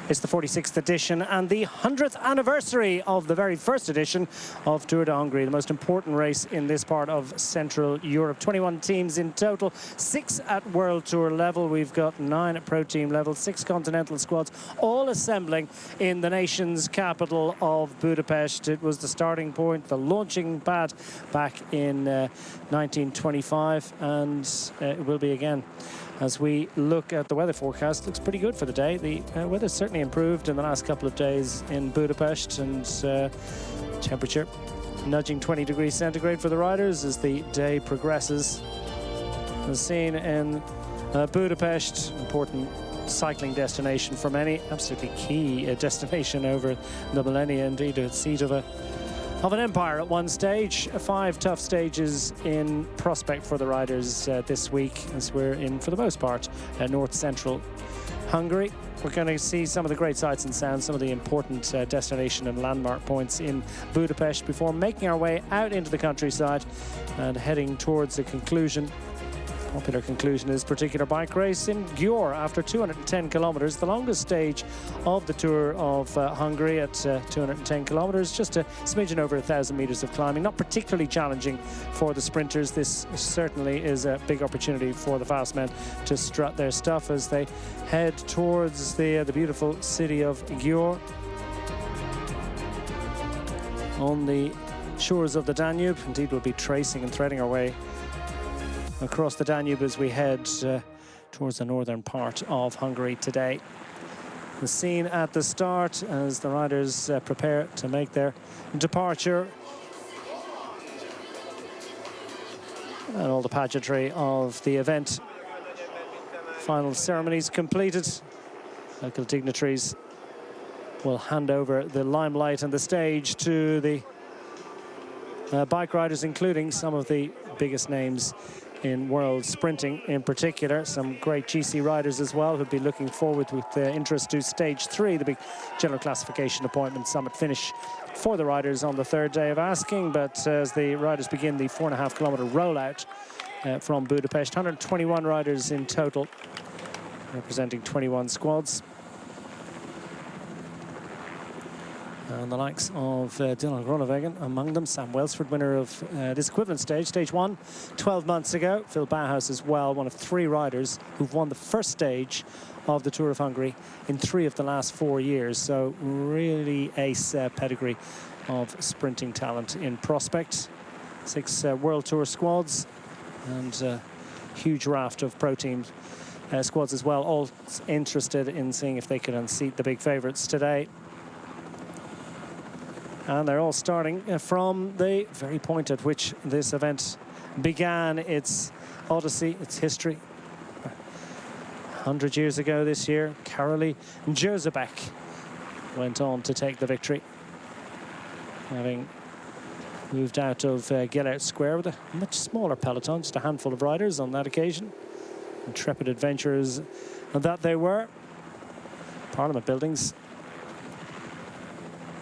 It's the 46th edition and the 100th anniversary of the very first edition of Tour de Hongrie, the most important race in this part of Central Europe. 21 teams in total, 6 at World Tour level. We've got 9 at Pro Team level, 6 continental squads, all assembling in the nation's capital of Budapest. It was the starting point, the launching pad back in 1925, and it will be again. As we look at the weather forecast, looks pretty good for the day. The weather's certainly improved in the last couple of days in Budapest, and temperature nudging 20 degrees centigrade for the riders as the day progresses. As seen in Budapest, important cycling destination for many, absolutely key destination over the millennia, indeed a seat of an empire at one stage. 5 tough stages in prospect for the riders this week, as we're in, for the most part, north-central Hungary. We're going to see some of the great sights and sounds, some of the important destination and landmark points in Budapest before making our way out into the countryside and heading towards the conclusion. Popular conclusion is particular bike race in Győr after 210 kilometers, the longest stage of the Tour of Hungary at 210 kilometers, just a smidgen over 1,000 meters of climbing. Not particularly challenging for the sprinters. This certainly is a big opportunity for the fast men to strut their stuff as they head towards the beautiful city of Győr on the shores of the Danube. Indeed, we'll be tracing and threading our way across the Danube as we head towards the northern part of Hungary today. The scene at the start as the riders prepare to make their departure, and all the pageantry of the event. Final ceremonies completed. Local dignitaries will hand over the limelight and the stage to the bike riders, including some of the biggest names in world sprinting in particular. Some great GC riders as well who'll be looking forward with interest to stage 3, the big general classification appointment summit finish for the riders on the 3rd day of asking. But as the riders begin the 4.5 kilometer rollout from Budapest, 121 riders in total, representing 21 squads. And the likes of Dylan Groenewegen among them. Sam Welsford, winner of this equivalent stage, stage 1, 12 months ago. Phil Bauhaus as well, one of 3 riders who've won the first stage of the Tour of Hungary in 3 of the last 4 years. So really ace pedigree of sprinting talent in prospect. 6 World Tour squads and a huge raft of pro team squads as well, all interested in seeing if they can unseat the big favourites today. And they're all starting from the very point at which this event began its odyssey, its history. 100 years ago this year, Karoli Jozebek went on to take the victory, having moved out of Gellert Square with a much smaller peloton, just a handful of riders on that occasion. Intrepid adventurers that they were. Parliament buildings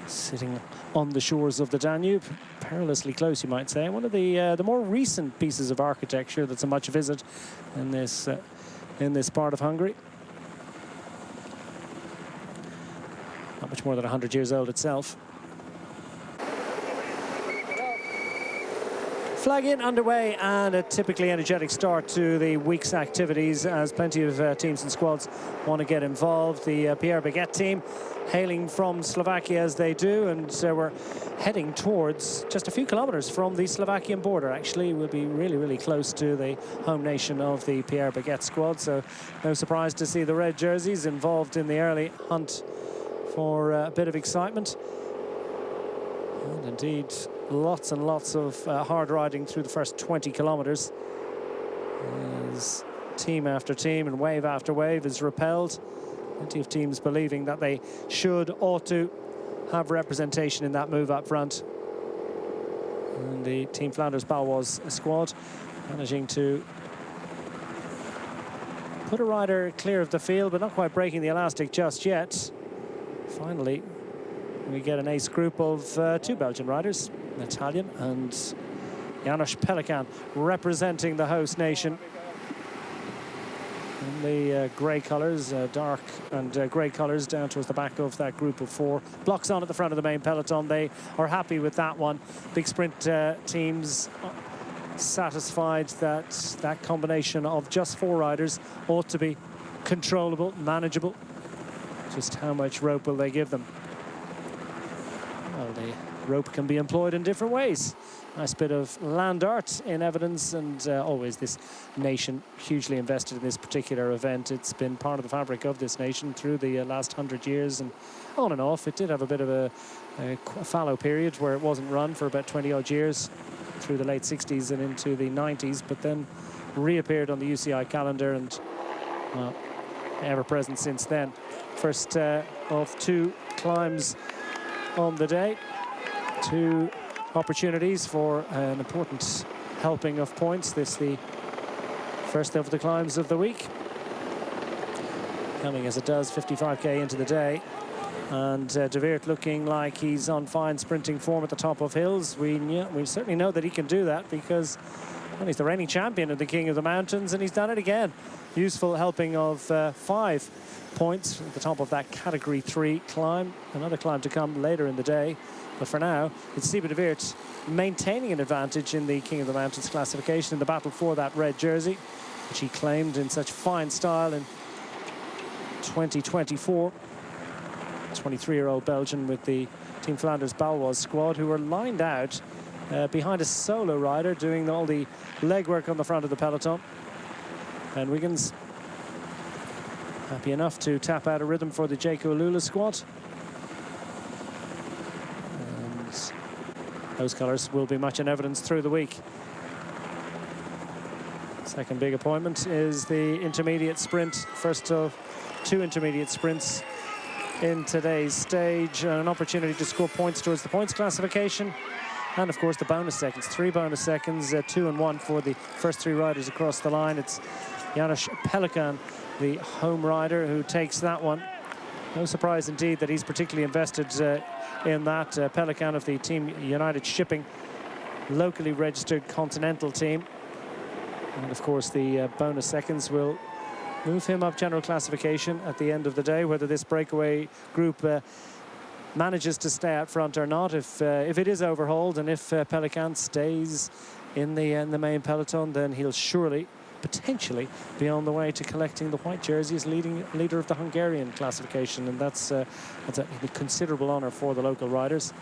sitting on the shores of the Danube, perilously close, you might say. One of the more recent pieces of architecture that's a much visit in this part of Hungary. Not much more than 100 years old itself. Flag in underway, and a typically energetic start to the week's activities as plenty of teams and squads want to get involved. The Pierre Baguette team hailing from Slovakia as they do, and we're heading towards just a few kilometers from the Slovakian border. Actually, we'll be really close to the home nation of the Pierre Baguette squad, so no surprise to see the red jerseys involved in the early hunt for a bit of excitement. And indeed, lots and lots of hard riding through the first 20 kilometers as team after team and wave after wave is repelled. Plenty of teams believing that they ought to have representation in that move up front. And the Team Flanders Baloise squad managing to put a rider clear of the field, but not quite breaking the elastic just yet. Finally, we get an ace group of 2 Belgian riders, an Italian and Janos Pelikan, representing the host nation. in the grey colours, dark and grey colours down towards the back of that group of 4. Blocks on at the front of the main peloton. They are happy with that one. Big sprint teams satisfied that that combination of just 4 riders ought to be controllable, manageable. Just how much rope will they give them? Well, the rope can be employed in different ways. Nice bit of land art in evidence, and always this nation hugely invested in this particular event. It's been part of the fabric of this nation through the last 100 years, and on and off. It did have a bit of a fallow period where it wasn't run for about 20 odd years through the late 60s and into the 90s, but then reappeared on the UCI calendar and, well, ever present since then. First of 2 climbs on the day. 2 opportunities for an important helping of points. This the first of the climbs of the week. Coming as it does, 55k into the day. And De Weert looking like he's on fine sprinting form at the top of hills. We certainly know that he can do that because, well, he's the reigning champion of the King of the Mountains, and he's done it again. Useful helping of 5 points at the top of that Category 3 climb. Another climb to come later in the day. But for now, it's Siebe De Weert maintaining an advantage in the King of the Mountains classification in the battle for that red jersey, which he claimed in such fine style in 2024. 23-year-old Belgian with the Team Flanders Baloise squad, who were lined out behind a solo rider doing all the legwork on the front of the peloton. And Wiggins happy enough to tap out a rhythm for the Jaco Alula squad. And those colours will be much in evidence through the week. Second big appointment is the intermediate sprint. First of 2 intermediate sprints in today's stage. An opportunity to score points towards the points classification. And of course the bonus seconds. 3 bonus seconds, 2 and 1 for the first 3 riders across the line. It's Janusz Pelikan, the home rider, who takes that one. No surprise indeed that he's particularly invested in that. Pelikan of the Team United Shipping, locally registered continental team. And of course the bonus seconds will move him up general classification at the end of the day, whether this breakaway group manages to stay out front or not. If it is overhauled, and if Pelikan stays in the main peloton, then he'll surely, potentially, be on the way to collecting the white jersey as leader of the Hungarian classification, and that's a considerable honour for the local riders.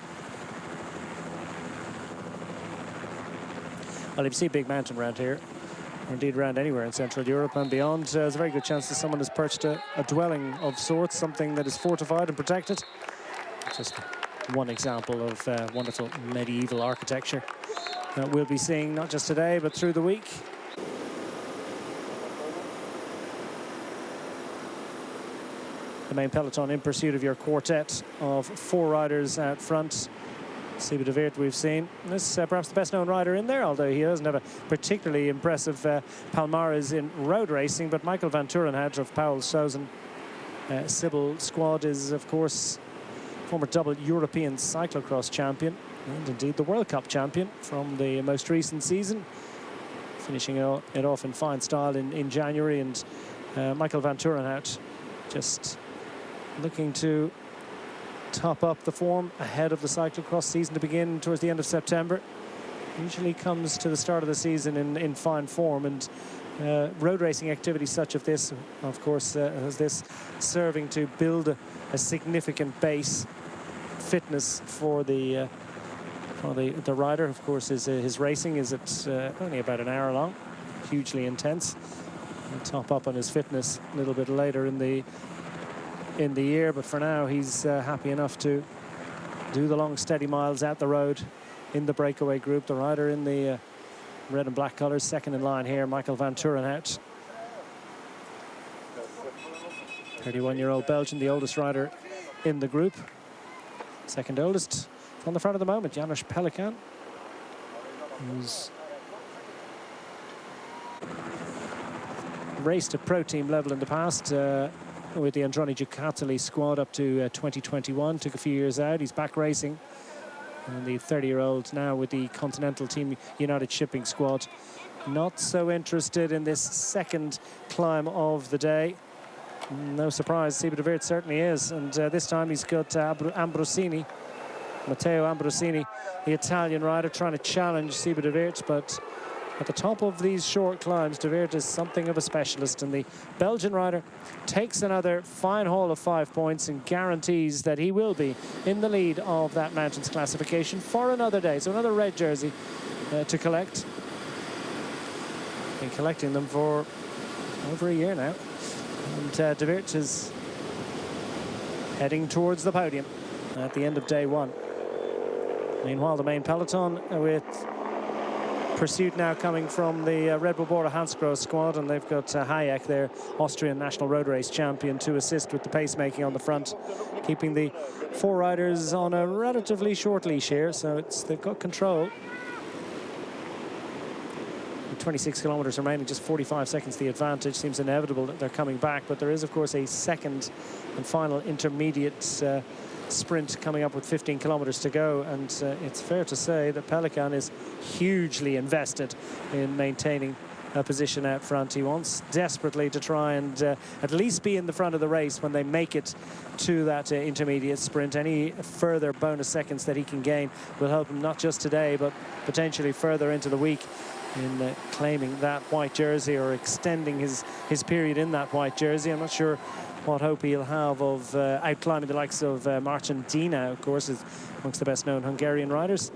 Well, if you see big mountain around here, or indeed around anywhere in Central Europe and beyond, there's a very good chance that someone has perched a dwelling of sorts, something that is fortified and protected. Just one example of wonderful medieval architecture that we'll be seeing not just today, but through the week. The main peloton in pursuit of your quartet of 4 riders out front. Siebe De Weert we've seen. This is perhaps the best known rider in there, although he doesn't have a particularly impressive palmarès in road racing. But Michael van Turenhout of Paul Sozen Sybil squad is, of course, former double European cyclocross champion and indeed the World Cup champion from the most recent season, finishing it off in fine style in January. And Michael van Turenhout just looking to top up the form ahead of the cyclocross season to begin towards the end of September. Usually comes to the start of the season in fine form, and road racing activities such as this, of course, has this serving to build a significant base fitness for the rider. Of course, his racing is at only about an hour long, hugely intense. He'll top up on his fitness a little bit later in the year, but for now he's happy enough to do the long steady miles out the road in the breakaway group. The rider in the red and black colours, second in line here, Michael van Turenhout. 31-year-old Belgian, the oldest rider in the group. Second oldest on the front of the moment, Janusz Pelikan, who's raced at pro team level in the past with the Androni Giocattoli squad up to 2021. Took a few years out. He's back racing. And the 30-year-old now with the Continental Team United Shipping squad not so interested in this second climb of the day. No surprise, Seba de Weert certainly is. And this time he's got Ambrosini, Matteo Ambrosini, the Italian rider, trying to challenge Seba de Weert. But at the top of these short climbs, de Weert is something of a specialist. And the Belgian rider takes another fine haul of 5 points and guarantees that he will be in the lead of that mountains classification for another day. So another red jersey to collect. Been collecting them for over a year now. And de Weert is heading towards the podium at the end of day one. Meanwhile, the main peloton with pursuit now coming from the Red Bull Bora Hansgrohe squad, and they've got Hayek, their Austrian national road race champion, to assist with the pacemaking on the front, keeping the 4 riders on a relatively short leash here, so they've got control. 26 kilometers remaining, just 45 seconds the advantage. Seems inevitable that they're coming back, but there is of course a second and final intermediate sprint coming up with 15 kilometers to go, and it's fair to say that Pelican is hugely invested in maintaining a position out front. He wants desperately to try and at least be in the front of the race when they make it to that intermediate sprint. Any further bonus seconds that he can gain will help him not just today but potentially further into the week in claiming that white jersey or extending his period in that white jersey. I'm not sure what hope he'll have of outclimbing the likes of Marcin Dina, of course, is amongst the best known Hungarian riders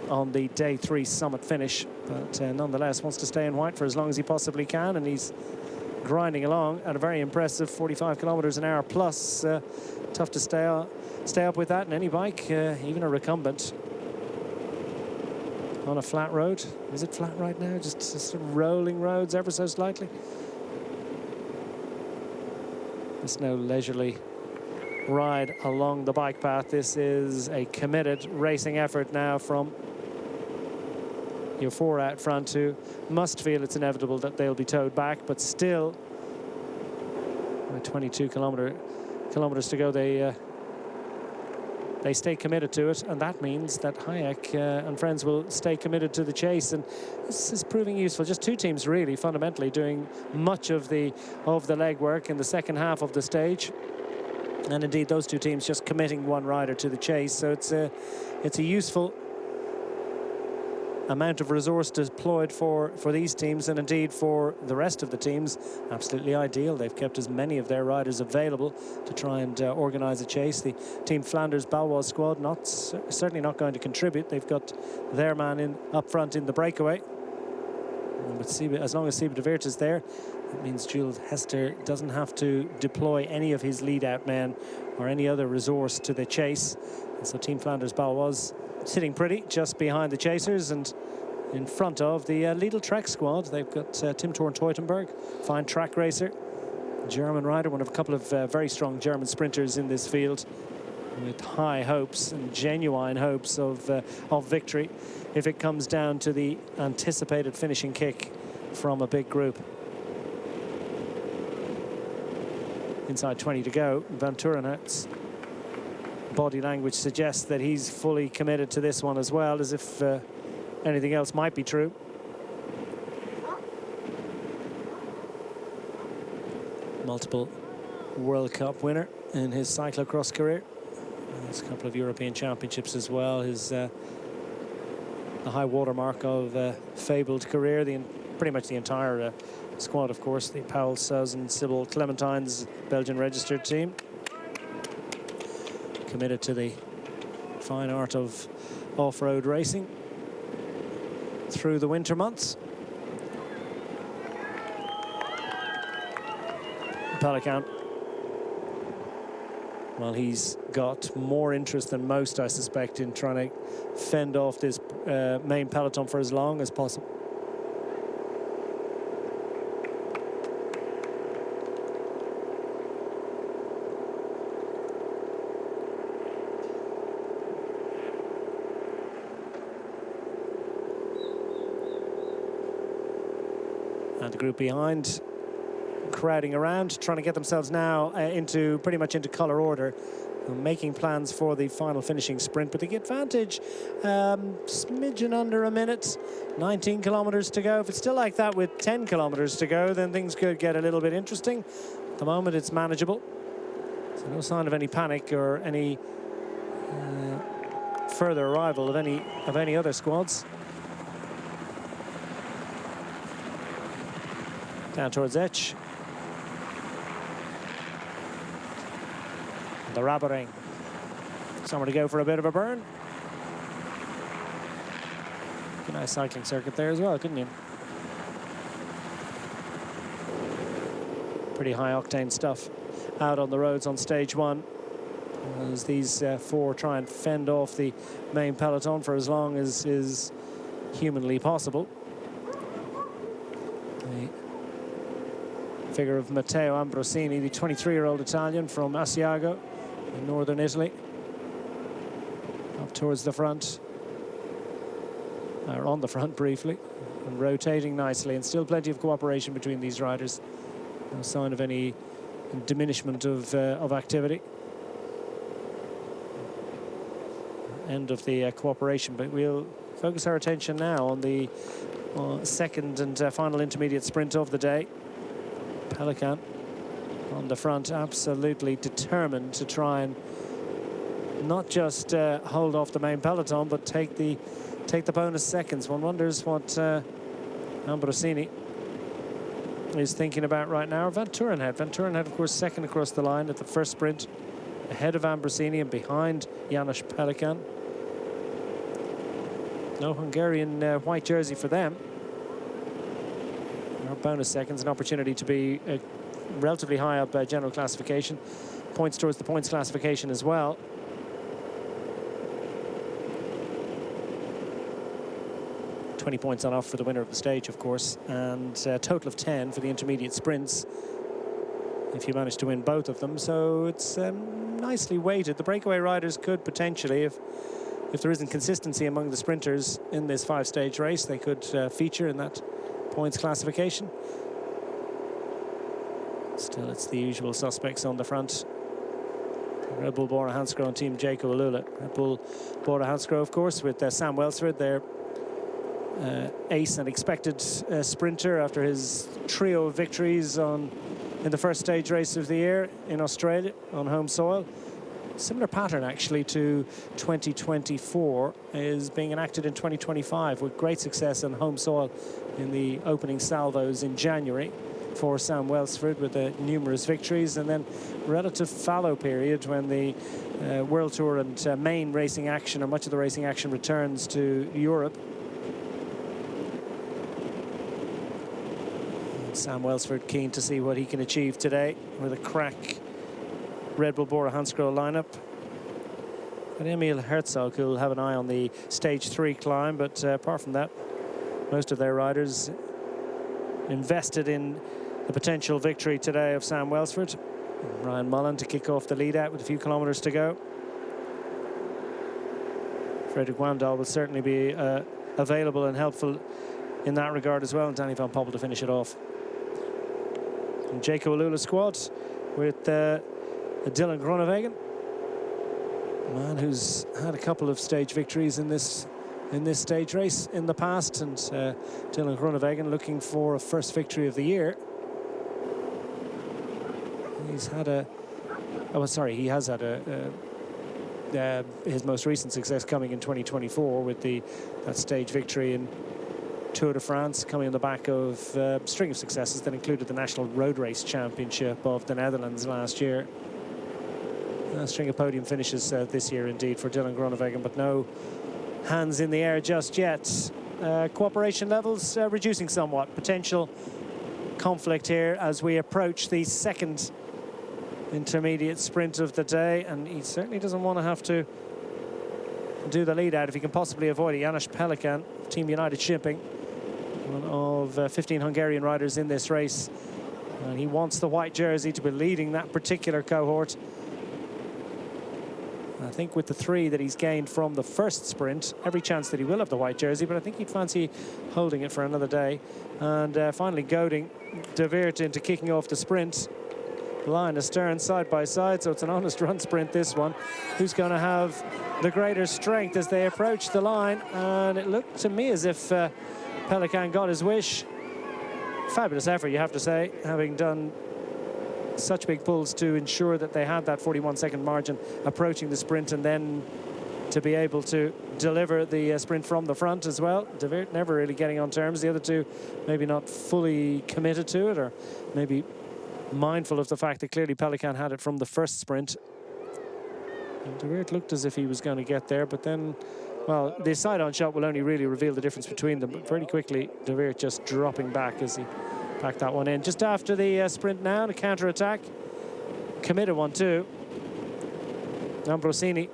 on the day 3 summit finish, but nonetheless wants to stay in white for as long as he possibly can, and he's grinding along at a very impressive 45 kilometers an hour plus. Tough to stay up with that in any bike, even a recumbent. On a flat road. Is it flat right now? Just rolling roads ever so slightly. There's no leisurely ride along the bike path. This is a committed racing effort now from your 4 out front, who must feel it's inevitable that they'll be towed back, but still 22 kilometers to go. They stay committed to it, and that means that Hayek and friends will stay committed to the chase, and this is proving useful. Just 2 teams really fundamentally doing much of the legwork in the second half of the stage, and indeed those 2 teams just committing 1 rider to the chase. So it's a useful amount of resource deployed for these teams, and indeed for the rest of the teams, absolutely ideal. They've kept as many of their riders available to try and organise a chase. The Team Flanders Balois squad certainly not going to contribute. They've got their man in up front in the breakaway. But as long as Seba de Weert is there, it means Jules Hester doesn't have to deploy any of his lead-out men or any other resource to the chase. And so Team Flanders Balois sitting pretty just behind the chasers and in front of the Lidl Trek squad. They've got Tim Thorn Teutenberg, fine track racer, German rider, one of a couple of very strong German sprinters in this field, with high hopes and genuine hopes of victory if it comes down to the anticipated finishing kick from a big group. Inside 20 to go. Van Turenhout's body language suggests that he's fully committed to this one as well, as if anything else might be true. Multiple World Cup winner in his cyclocross career. There's a couple of European Championships as well. His the high watermark of fabled career. Pretty much the entire squad, of course. The Paul Sousen, Sybil Clementine's Belgian registered team. Committed to the fine art of off-road racing through the winter months. Pelican, well, he's got more interest than most, I suspect, in trying to fend off this main peloton for as long as possible. And the group behind crowding around, trying to get themselves now into pretty much into colour order. making plans for the final finishing sprint, but the advantage, smidgen under a minute, 19 kilometers to go. If it's still like that with 10 kilometers to go, then things could get a little bit interesting. At the moment, it's manageable. So no sign of any panic or any further arrival of any other squads. Down towards Etch. The Raboring. Somewhere to go for a bit of a burn. A nice cycling circuit there as well, couldn't you? Pretty high octane stuff out on the roads on stage one, as these four try and fend off the main peloton for as long as is humanly possible. The figure of Matteo Ambrosini, the 23-year-old Italian from Asiago in northern Italy, up towards the front, or on the front briefly, and rotating nicely, and still plenty of cooperation between these riders. No sign of any diminishment of activity. End of the cooperation, but we'll focus our attention now on the second and final intermediate sprint of the day. Pelican on the front, absolutely determined to try and not just hold off the main peloton, but take the bonus seconds. One wonders what Ambrosini is thinking about right now. Van Turenhead, of course, second across the line at the first sprint, ahead of Ambrosini and behind Janos Pelican. No Hungarian white jersey for them. No bonus seconds, an opportunity to be relatively high up general classification. Points towards the points classification as well. £20 on offer for the winner of the stage, of course, and a total of 10 for the intermediate sprints if you manage to win both of them. So it's nicely weighted. The breakaway riders could potentially, if there isn't consistency among the sprinters in this five-stage race, they could feature in that points classification. Still, it's the usual suspects on the front. Red Bull Bora Hansgrohe and Team Jaco Alula. Red Bull Bora Hansgrohe, of course, with Sam Welsford, their ace and expected sprinter after his trio of victories in the first stage race of the year in Australia on home soil. Similar pattern actually to 2024 is being enacted in 2025 with great success on home soil in the opening salvos in January for Sam Welsford with numerous victories, and then relative fallow period when the World Tour and main racing action, or much of the racing action, returns to Europe. Sam Welsford keen to see what he can achieve today with a crack Red Bull Bora Hansgrohe lineup. And Emil Herzog, who'll have an eye on the stage 3 climb, but apart from that, most of their riders invested in the potential victory today of Sam Welsford. Ryan Mullen to kick off the lead out with a few kilometers to go. Frederick Wandahl will certainly be available and helpful in that regard as well, and Danny van Poppel to finish it off. And Jaco Alula squad with Dylan Groenewegen, a man who's had a couple of stage victories in this stage race in the past, and Dylan Groenewegen looking for a first victory of the year. He's had he has had his most recent success coming in 2024 with that stage victory in Tour de France, coming on the back of a string of successes that included the National Road Race Championship of the Netherlands last year. A string of podium finishes this year indeed for Dylan Groenewegen, but no hands in the air just yet. Cooperation levels reducing somewhat. Potential conflict here as we approach the second intermediate sprint of the day, and he certainly doesn't want to have to do the lead out if he can possibly avoid it. Janos Pelican, Team United Shipping, one of 15 Hungarian riders in this race, and he wants the white jersey to be leading that particular cohort. I think with the 3 that he's gained from the first sprint, every chance that he will have the white jersey, but I think he'd fancy holding it for another day. And finally goading De Weert into kicking off the sprint. line astern, side by side, so it's an honest run sprint, this one. Who's going to have the greater strength as they approach the line? And it looked to me as if Pelican got his wish. Fabulous effort, you have to say, having done such big pulls to ensure that they had that 41-second margin approaching the sprint, and then to be able to deliver the sprint from the front as well. De Weert never really getting on terms. The other two maybe not fully committed to it, or maybe mindful of the fact that clearly Pelican had it from the first sprint. And De Weert looked as if he was going to get there, but then, well, the side-on shot will only really reveal the difference between them. But very quickly, De Weert just dropping back as he packed that one in. Just after the sprint now, the counter-attack. Committed one too. Ambrosini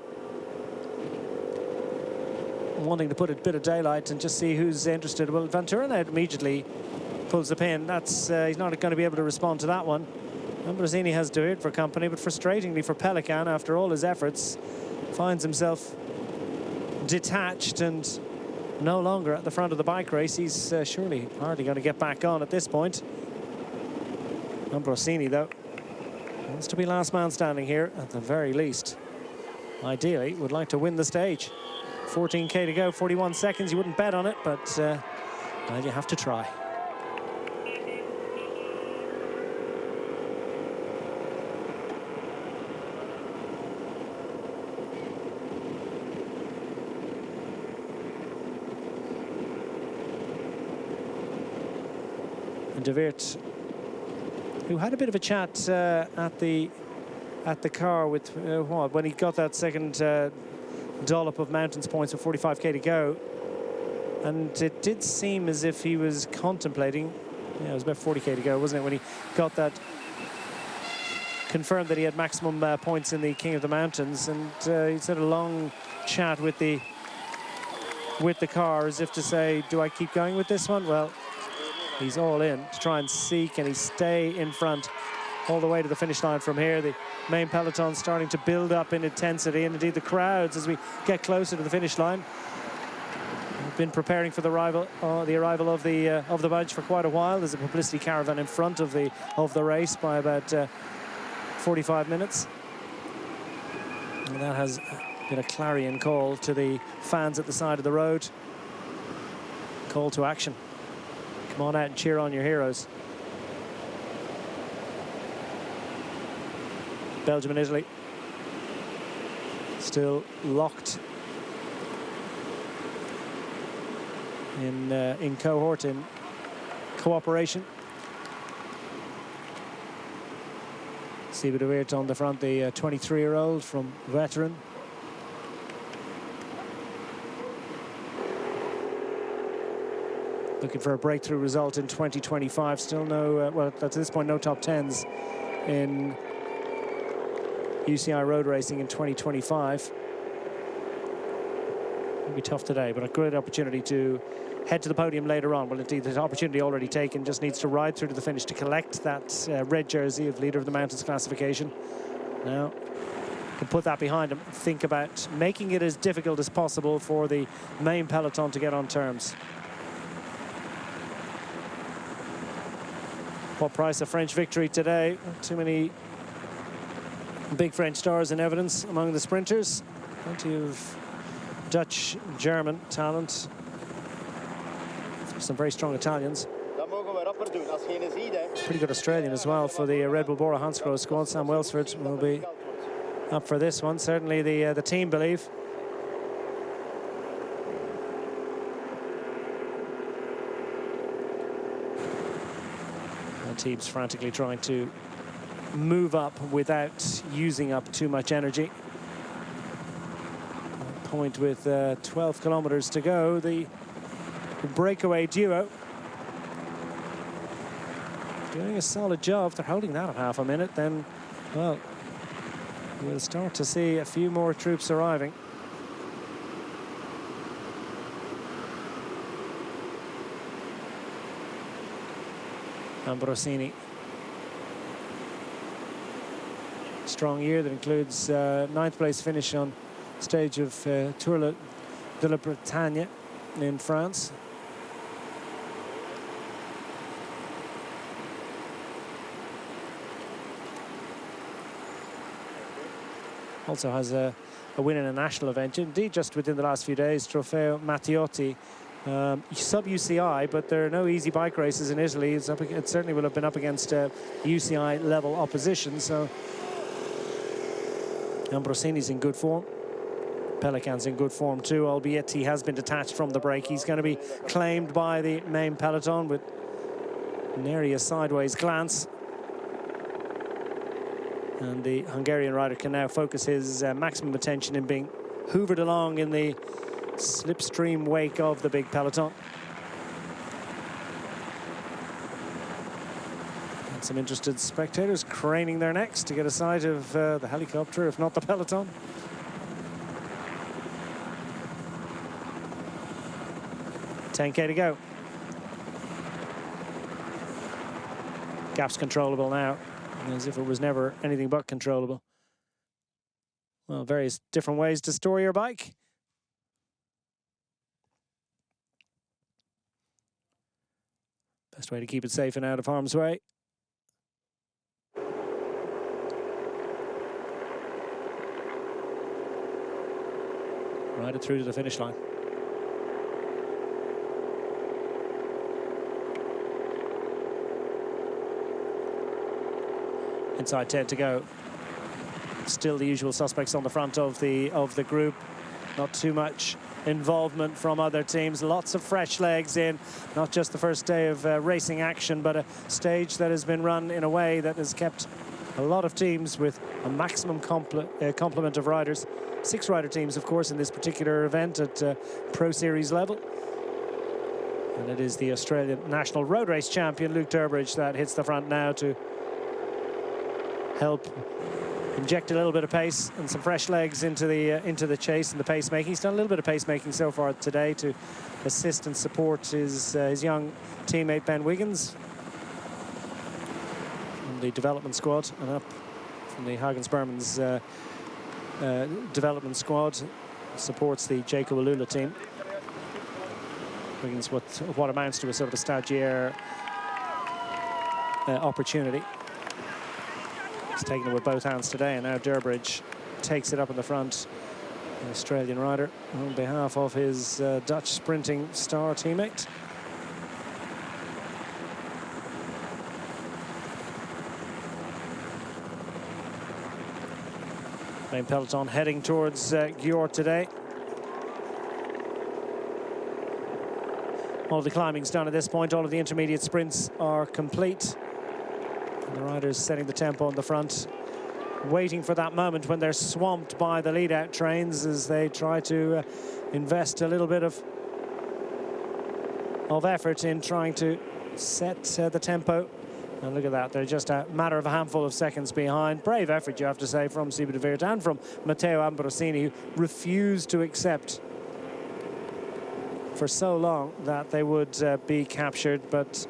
wanting to put a bit of daylight and just see who's interested. Well, Van Turenhout immediately pulls the pin. That's he's not going to be able to respond to that one. Ambrosini has De Weert for company, but frustratingly for Pelican, after all his efforts, finds himself detached and no longer at the front of the bike race. He's surely hardly going to get back on at this point. Ambrosini, though, wants to be last man standing here at the very least. Ideally, would like to win the stage. 14k to go, 41 seconds. You wouldn't bet on it, but well, you have to try. And De Weert, who had a bit of a chat at the car with when he got that second dollop of mountains points with 45k to go, and it did seem as if he was contemplating, yeah, it was about 40k to go, wasn't it, when he got that confirmed that he had maximum points in the King of the Mountains, and he had a long chat with the car as if to say, do I keep going with this one? Well, he's all in to try and see, can he stay in front all the way to the finish line from here. The main peloton starting to build up in intensity, and indeed the crowds as we get closer to the finish line. We've been preparing for the arrival of the badge for quite a while. There's a publicity caravan in front of the race by about 45 minutes. And that has been a clarion call to the fans at the side of the road. Call to action. Come on out and cheer on your heroes. Belgium and Italy still locked in cohort, in cooperation. Siebe De Weert on the front, the 23-year-old from Veteran. Looking for a breakthrough result in 2025. Still no, well, at this point, no top 10s in UCI road racing in 2025. It'll be tough today, but a great opportunity to head to the podium later on. Well, indeed, the opportunity already taken, just needs to ride through to the finish to collect that red jersey of Leader of the Mountains classification. Now, can put that behind him, think about making it as difficult as possible for the main peloton to get on terms. What price a French victory today? Not too many big French stars in evidence among the sprinters. Plenty of Dutch, German talent. Some very strong Italians. Pretty good Australian as well for the Red Bull Bora Hansgrohe squad. Sam Welsford will be up for this one. Certainly the team believe. The team's frantically trying to move up without using up too much energy. Point with 12 kilometers to go. The Breakaway duo doing a solid job. If they're holding that at half a minute, then, well, we'll start to see a few more troops arriving. Ambrosini. Strong year that includes 9th place finish on stage of Tour de la Bretagne in France. Also has a win in a national event. Indeed, just within the last few days, Trofeo Matteotti, sub-UCI, but there are no easy bike races in Italy. It certainly will have been up against UCI level opposition. So Ambrosini's in good form. Pelican's in good form too, albeit he has been detached from the break. He's going to be claimed by the main peloton with nary a sideways glance. And the Hungarian rider can now focus his maximum attention in being hoovered along in the slipstream wake of the big peloton. And some interested spectators craning their necks to get a sight of the helicopter, if not the peloton. $10K to go. Gap's controllable now, as if it was never anything but controllable. Well, various different ways to store your bike. Best way to keep it safe and out of harm's way. Ride it through to the finish line. Inside 10 to go. Still the usual suspects on the front of the group. Not too much involvement from other teams. Lots of fresh legs in. Not just the first day of racing action, but a stage that has been run in a way that has kept a lot of teams with a maximum complement of riders. 6 rider teams, of course, in this particular event at Pro Series level. And it is the Australian National Road Race champion, Luke Durbridge, that hits the front now to help inject a little bit of pace and some fresh legs into the chase and the pacemaking. He's done a little bit of pacemaking so far today to assist and support his young teammate Ben Wiggins from the development squad, and up from the Hagens Berman's development squad supports the Jacob Alula team. Wiggins what amounts to a sort of a stagiaire opportunity. He's taken it with both hands today, and now Durbridge takes it up in the front. An Australian rider on behalf of his Dutch sprinting star teammate. Main peloton heading towards Gjord today. All of the climbing's done at this point. All of the intermediate sprints are complete. And the riders setting the tempo on the front, waiting for that moment when they're swamped by the lead-out trains as they try to invest a little bit of effort in trying to set the tempo. And look at that, they're just a matter of a handful of seconds behind. Brave effort, you have to say, from Siba de Weert and from Matteo Ambrosini, who refused to accept for so long that they would be captured. But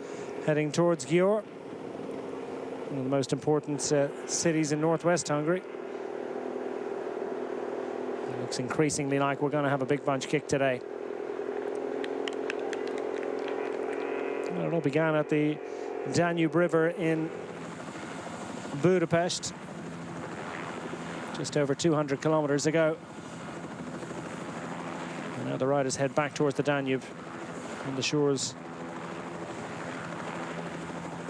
heading towards Gjord, one of the most important cities in northwest Hungary. It looks increasingly like we're going to have a big bunch kick today. Well, it all began at the Danube River in Budapest just over 200 kilometers ago. And now the riders head back towards the Danube on the shores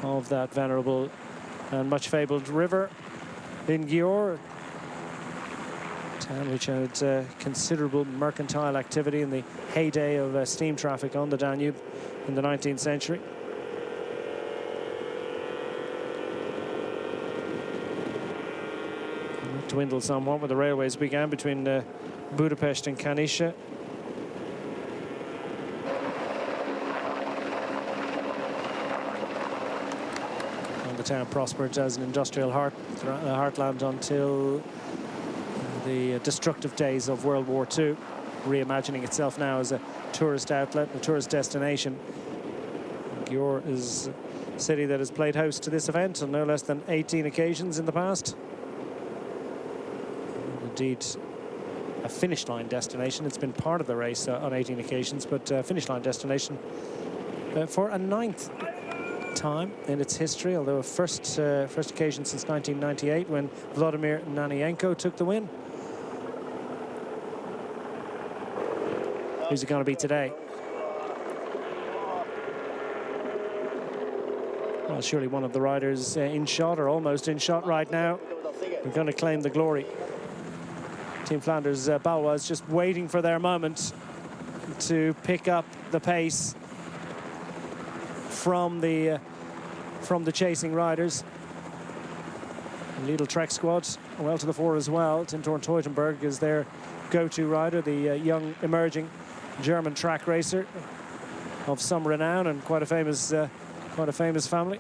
of that venerable and much fabled river in Gjord, a town which had considerable mercantile activity in the heyday of steam traffic on the Danube in the 19th century. It dwindled somewhat when the railways began between Budapest and Kanisha. The town prospered as an industrial heartland until the destructive days of World War II, reimagining itself now as a tourist outlet, a tourist destination. Gjord is a city that has played host to this event on no less than 18 occasions in the past. Indeed, a finish line destination. It's been part of the race on 18 occasions, but finish line destination for a 9th time in its history, although a first occasion since 1998 when Vladimir Nanienko took the win. Who's it going to be today? Well, surely one of the riders in shot, or almost in shot right now. We're going to claim the glory. Team Flanders Balois just waiting for their moment to pick up the pace from the chasing riders. Lidl Trek squad well to the fore as well. Tim Thorn Teutenberg is their go-to rider, the young emerging German track racer of some renown and quite a famous family.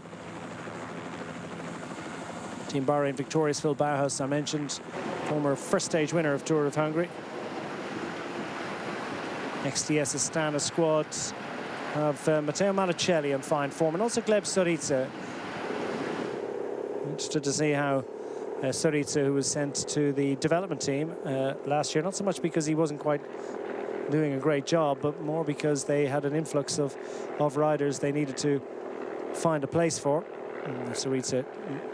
Team Bahrain victorious Phil Bauhaus, I mentioned, former first stage winner of Tour of Hungary. XTS Astana squad of Matteo Manicelli in fine form, and also Gleb Sorica. Interested to see how Sorica, who was sent to the development team last year, not so much because he wasn't quite doing a great job, but more because they had an influx of riders they needed to find a place for. Sorica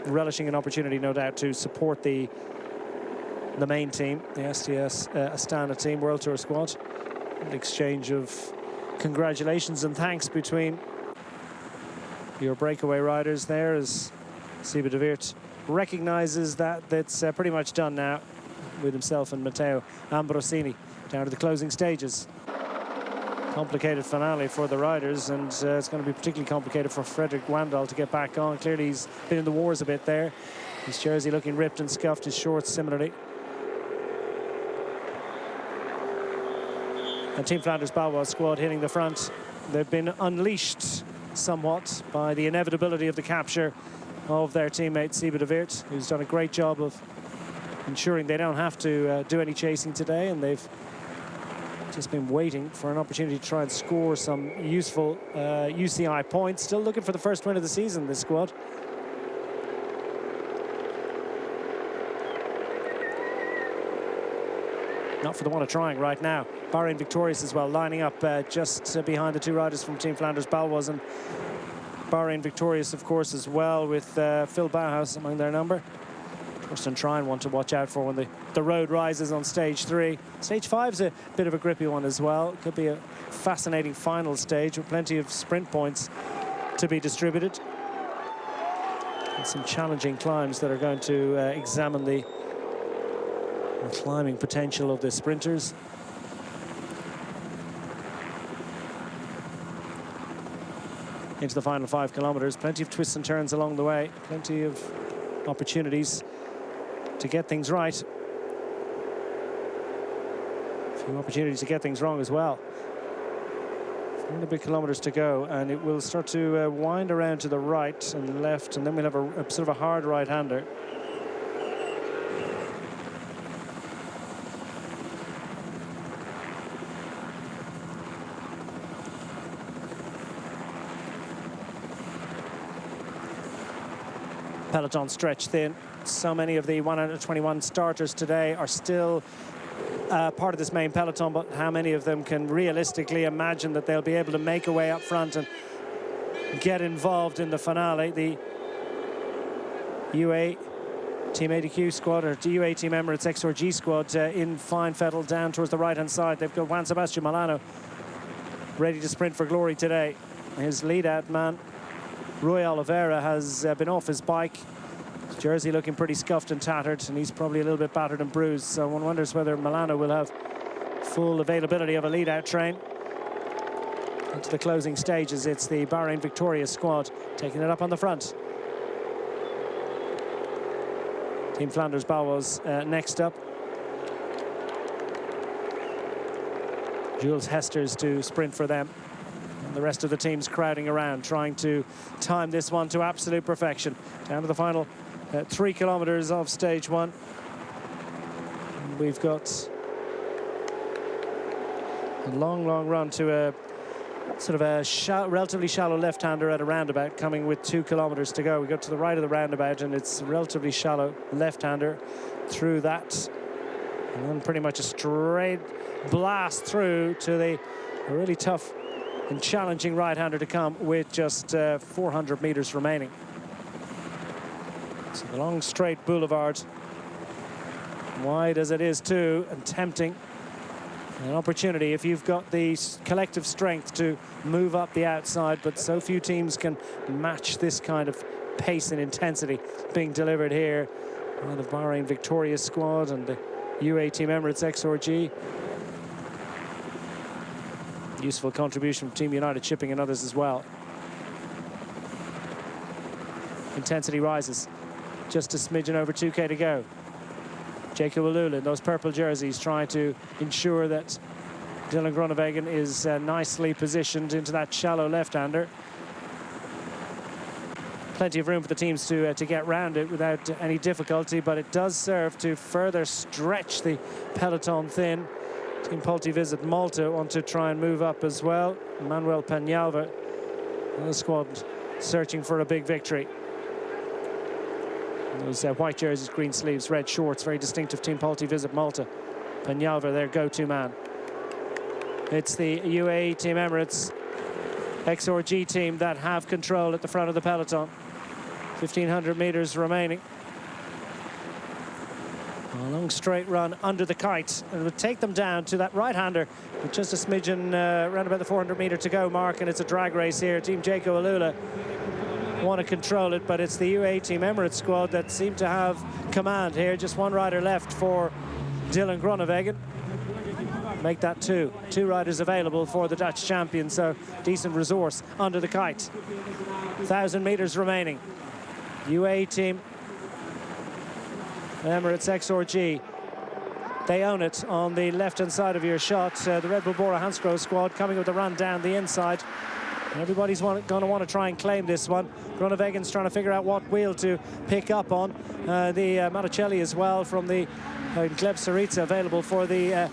relishing an opportunity, no doubt, to support the main team, the STS Astana team, World Tour squad. An exchange of congratulations and thanks between your breakaway riders there, as Siebe de Weert recognises that that's pretty much done now with himself and Matteo Ambrosini down to the closing stages. Complicated finale for the riders, and it's going to be particularly complicated for Frederick Wandal to get back on. Clearly he's been in the wars a bit there. His jersey looking ripped and scuffed, his shorts similarly. And Team Flanders Balois squad hitting the front. They've been unleashed somewhat by the inevitability of the capture of their teammate Siebe de Weert, who's done a great job of ensuring they don't have to do any chasing today, and they've just been waiting for an opportunity to try and score some useful UCI points. Still looking for the first win of the season, this squad. Not for the one of trying right now. Bahrain victorious as well, lining up just behind the two riders from Team Flanders Balois, and Bahrain victorious, of course, as well, with Phil Bauhaus among their number. Torsten Trine one to watch out for when the road rises on stage 3. Stage 5's a bit of a grippy one as well. Could be a fascinating final stage with plenty of sprint points to be distributed. And some challenging climbs that are going to examine the climbing potential of the sprinters. Into the final 5 kilometers, plenty of twists and turns along the way, plenty of opportunities to get things right. A few opportunities to get things wrong as well. 4 big kilometers to go, and it will start to wind around to the right and left, and then we'll have a sort of a hard right-hander. Peloton stretched thin. So many of the 121 starters today are still part of this main peloton, but how many of them can realistically imagine that they'll be able to make a way up front and get involved in the finale? The UA Team ADQ squad, or UA Team Emirates XRG squad in fine fettle down towards the right-hand side. They've got Juan Sebastian Milano ready to sprint for glory today. His lead-out man, Rui Oliveira, has been off his bike. His jersey looking pretty scuffed and tattered, and he's probably a little bit battered and bruised. So one wonders whether Milano will have full availability of a lead-out train. Into the closing stages, it's the Bahrain victorious squad taking it up on the front. Team Flanders Balois next up. Jules Hester's to sprint for them. And the rest of the team's crowding around, trying to time this one to absolute perfection. Down to the final 3 kilometers of stage 1. And we've got a long, long run to a sort of a relatively shallow left-hander at a roundabout, coming with 2 kilometers to go. We go to the right of the roundabout, and it's a relatively shallow left-hander through that. And then pretty much a straight blast through to a really tough and challenging right-hander to come with just 400 meters remaining. So the long straight boulevard, wide as it is too, and tempting, An opportunity if you've got the collective strength to move up the outside, but so few teams can match this kind of pace and intensity being delivered here by the Bahrain Victorious squad and the UAE Team Emirates XRG. Useful contribution from Team United Shipping and others as well. Intensity rises. Just a smidgen over 2K to go. Jacob Alula in those purple jerseys trying to ensure that Dylan Groenewegen is nicely positioned into that shallow left-hander. Plenty of room for the teams to get round it without any difficulty, but it does serve to further stretch the peloton thin. Team Pulte Visit Malta want to try and move up as well. Manuel Peñalver, the squad searching for a big victory. Those white jerseys, green sleeves, red shorts, very distinctive Team Pulte Visit Malta. Peñalver, their go-to man. It's the UAE Team Emirates XRG team that have control at the front of the peloton. 1,500 meters remaining. A long straight run under the kite, and it would take them down to that right-hander with just a smidgen around about the 400-meter to go mark, and it's a drag race here. Team Jacob Alula want to control it, but it's the UAE Team Emirates squad that seem to have command here. Just one rider left for Dylan Groenewegen. Make that two. Two riders available for the Dutch champion, so decent resource under the kite. 1,000 meters remaining. UAE Team Emirates XRG, they own it on the left-hand side of your shot. The Red Bull Bora Hansgrohe squad coming with a run down the inside. Everybody's going to want to try and claim this one. Groenewegen's trying to figure out what wheel to pick up on. The Matticelli as well from the Gleb Syriza available for the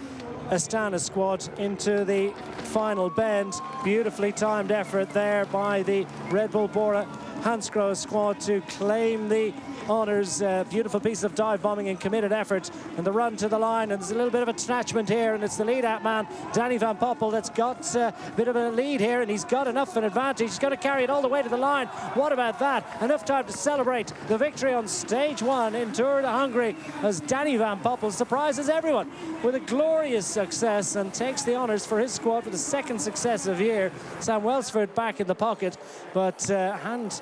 Astana squad into the final bend. Beautifully timed effort there by the Red Bull Bora Hansgrohe squad to claim the honours. Beautiful piece of dive bombing and committed effort, and the run to the line, and there's a little bit of attachment here, and it's the lead out man Danny van Poppel that's got a bit of a lead here, and he's got enough of an advantage. He's got to carry it all the way to the line. What about that? Enough time to celebrate the victory on stage one in Tour de Hongrie as Danny van Poppel surprises everyone with a glorious success and takes the honours for his squad for the second successive year. Sam Welsford back in the pocket, but hand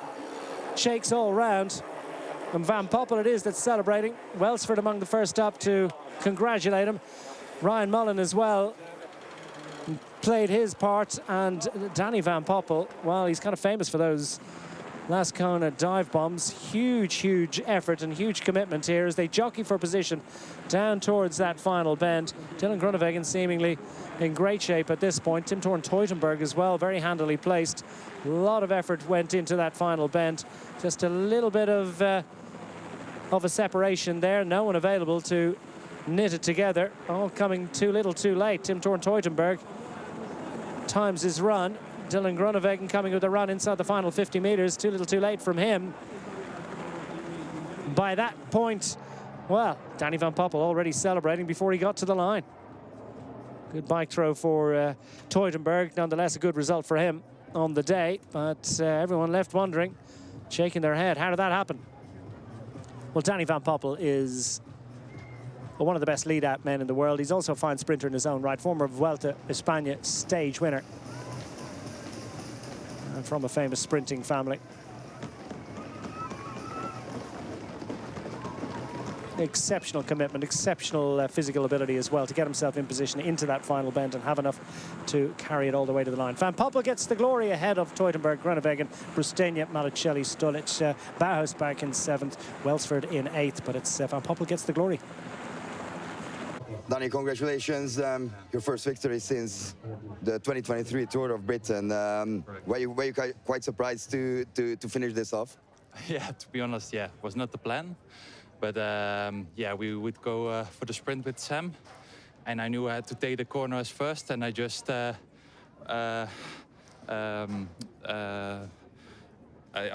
shakes all round. And Van Poppel it is that's celebrating. Welsford among the first up to congratulate him. Ryan Mullen as well played his part, and Danny Van Poppel, well, he's kind of famous for those last Kona dive bombs. Huge effort and huge commitment here as they jockey for position down towards that final bend. Dylan Groenewegen seemingly in great shape at this point. Tim Thorn Teutenberg as well, very handily placed. A lot of effort went into that final bend. Just a little bit of a separation there. No one available to knit it together. All coming too little too late. Tim Thorn Teutenberg times his run. Dylan Groenewegen coming with a run inside the final 50 meters. Too little too late from him. By that point, well, Danny Van Poppel already celebrating before he got to the line. Good bike throw for Teutenberg. Nonetheless, a good result for him on the day, but everyone left wondering, shaking their head, how did that happen? Well, Danny Van Poppel is one of the best lead-out men in the world. He's also a fine sprinter in his own right, former Vuelta España stage winner, and from a famous sprinting family. Exceptional commitment, exceptional physical ability as well to get himself in position into that final bend and have enough to carry it all the way to the line. Van Poppel gets the glory ahead of Teutenberg, Groenewegen, Brustenia, Matticelli, Stulic, Bauhaus back in 7th, Welsford in 8th, but it's Van Poppel gets the glory. Danny, congratulations. Your first victory since the 2023 Tour of Britain. Were you quite surprised to finish this off? Yeah, to be honest, yeah, was not the plan. But yeah, we would go for the sprint with Sam, and I knew I had to take the corners first, and I just I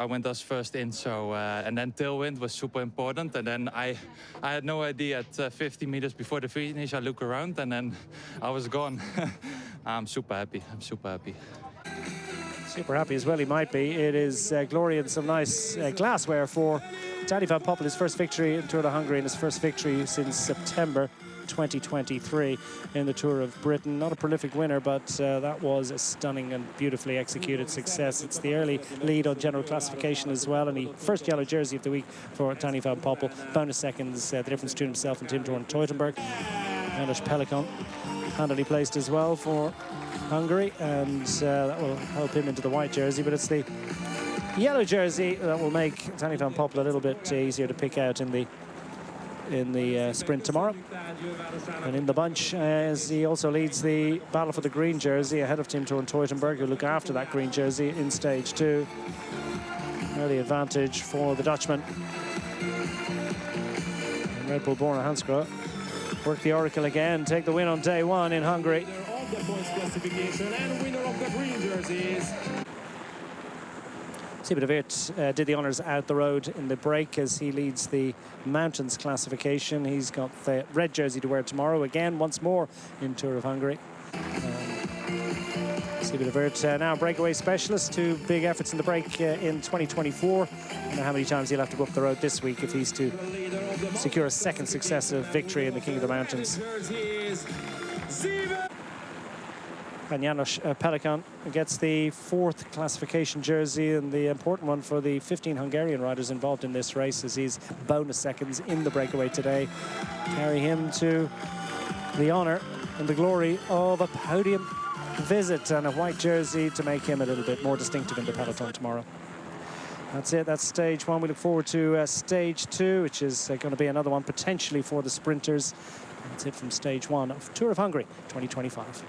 went as first in, so and then tailwind was super important, and then I had no idea at 50 meters before the finish. I look around, and then I was gone. I'm super happy. I'm super happy. Super happy as well he might be. It is glory and some nice glassware for Danny Van Poppel, his first victory in Tour de Hongrie and his first victory since September 2023 in the Tour of Britain. Not a prolific winner, but that was a stunning and beautifully executed success. It's the early lead on general classification as well, and the first yellow jersey of the week for Danny van Poppel. Bonus seconds, the difference between himself and Tim Thorne Teutenberg. Janos Pelikan handily placed as well for Hungary, and that will help him into the white jersey, but it's the yellow jersey that will make Danny van Poppel a little bit easier to pick out in the sprint tomorrow. And in the bunch, as he also leads the battle for the green jersey ahead of Tim Thorne Teutenberg, who look after that green jersey in stage 2. Early advantage for the Dutchman. And Red Bull Borna Hansgrohe work the Oracle again, take the win on day 1 in Hungary. Of the points classification and winner of the green jerseys. Siebe de Weert did the honours out the road in the break as he leads the mountains classification. He's got the red jersey to wear tomorrow again, once more in Tour of Hungary. Siebe de Weert now breakaway specialist. 2 big efforts in the break in 2024. I don't know how many times he'll have to go up the road this week if he's to secure a second successive victory in the King of the Mountains. And Janos Pelikan gets the 4th classification jersey, and the important one for the 15 Hungarian riders involved in this race, as his bonus seconds in the breakaway today carry him to the honour and the glory of a podium visit and a white jersey to make him a little bit more distinctive in the peloton tomorrow. That's it, that's stage 1. We look forward to stage 2, which is going to be another one potentially for the sprinters. That's it from stage 1 of Tour of Hungary 2025.